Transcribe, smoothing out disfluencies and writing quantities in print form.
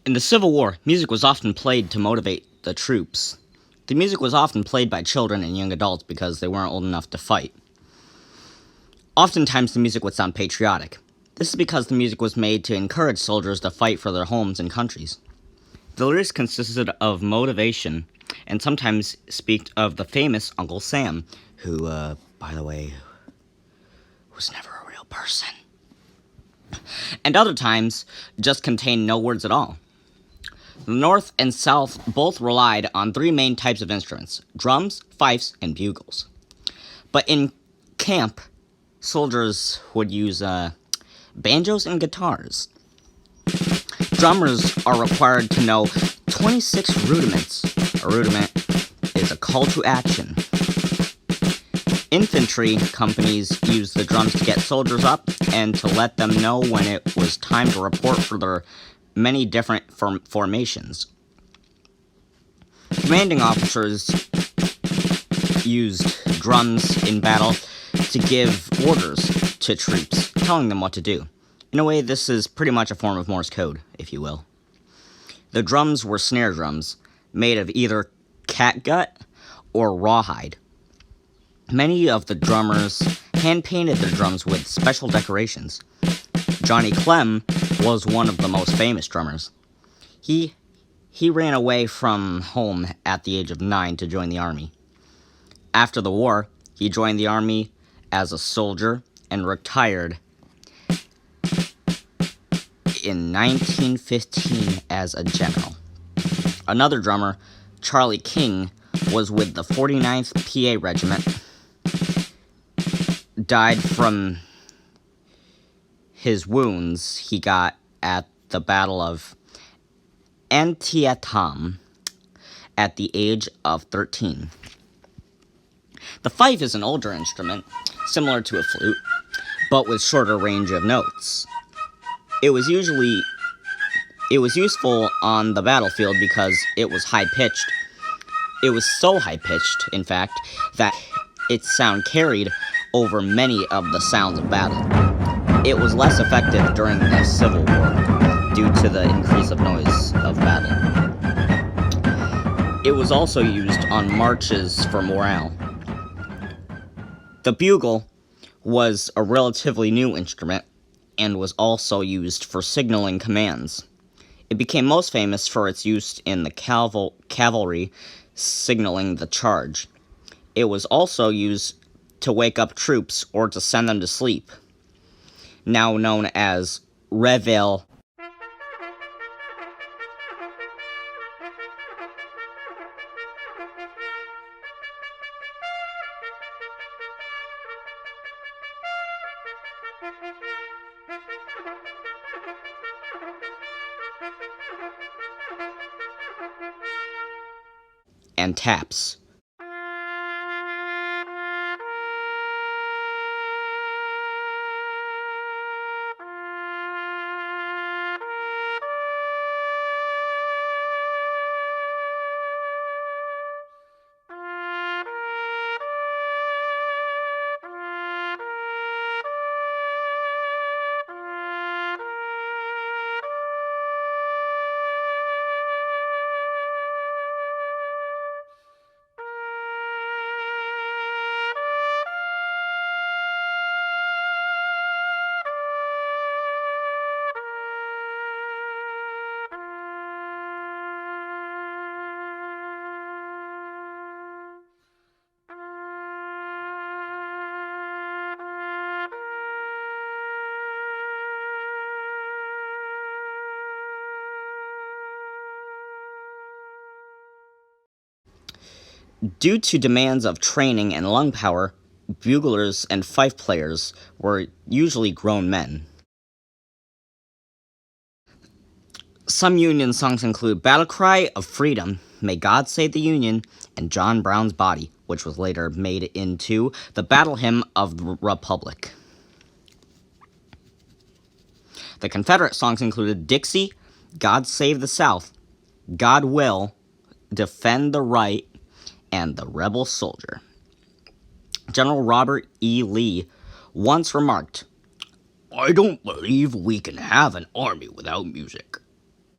In the Civil War, music was often played to motivate the troops. The music was often played by children and young adults because they weren't old enough to fight. Oftentimes, the music would sound patriotic. This is because the music was made to encourage soldiers to fight for their homes and countries. The lyrics consisted of motivation and sometimes speak of the famous Uncle Sam, who, by the way, was never a real person. And other times just contained no words at all. The North and South both relied on three main types of instruments: drums, fifes, and bugles. But in camp, soldiers would use banjos and guitars. Drummers are required to know 26 rudiments. A rudiment is a call to action. Infantry companies used the drums to get soldiers up and to let them know when it was time to report for their many different formations. Commanding officers used drums in battle to give orders to troops, telling them what to do. In a way, this is pretty much a form of Morse code, if you will. The drums were snare drums, made of either catgut or rawhide. Many of the drummers hand-painted their drums with special decorations. Johnny Clem was one of the most famous drummers. He ran away from home at the age of 9 to join the army. After the war, he joined the army as a soldier and retired in 1915 as a general. Another drummer, Charlie King, was with the 49th PA Regiment. Died from his wounds he got at the Battle of Antietam at the age of 13. The fife is an older instrument, similar to a flute, but with shorter range of notes. It was useful on the battlefield because it was high-pitched. It was so high-pitched, in fact, that its sound carried over many of the sounds of battle. It was less effective during the Civil War due to the increase of noise of battle. It was also used on marches for morale. The bugle was a relatively new instrument and was also used for signaling commands. It became most famous for its use in the cavalry signaling the charge. It was also used to wake up troops or to send them to sleep, now known as reveille. And taps. Due to demands of training and lung power, buglers and fife players were usually grown men. Some Union songs include Battle Cry of Freedom, May God Save the Union, and John Brown's Body, which was later made into the Battle Hymn of the Republic. The Confederate songs included Dixie, God Save the South, God Will, Defend the Right, and the Rebel Soldier. General Robert E. Lee once remarked, "I don't believe we can have an army without music."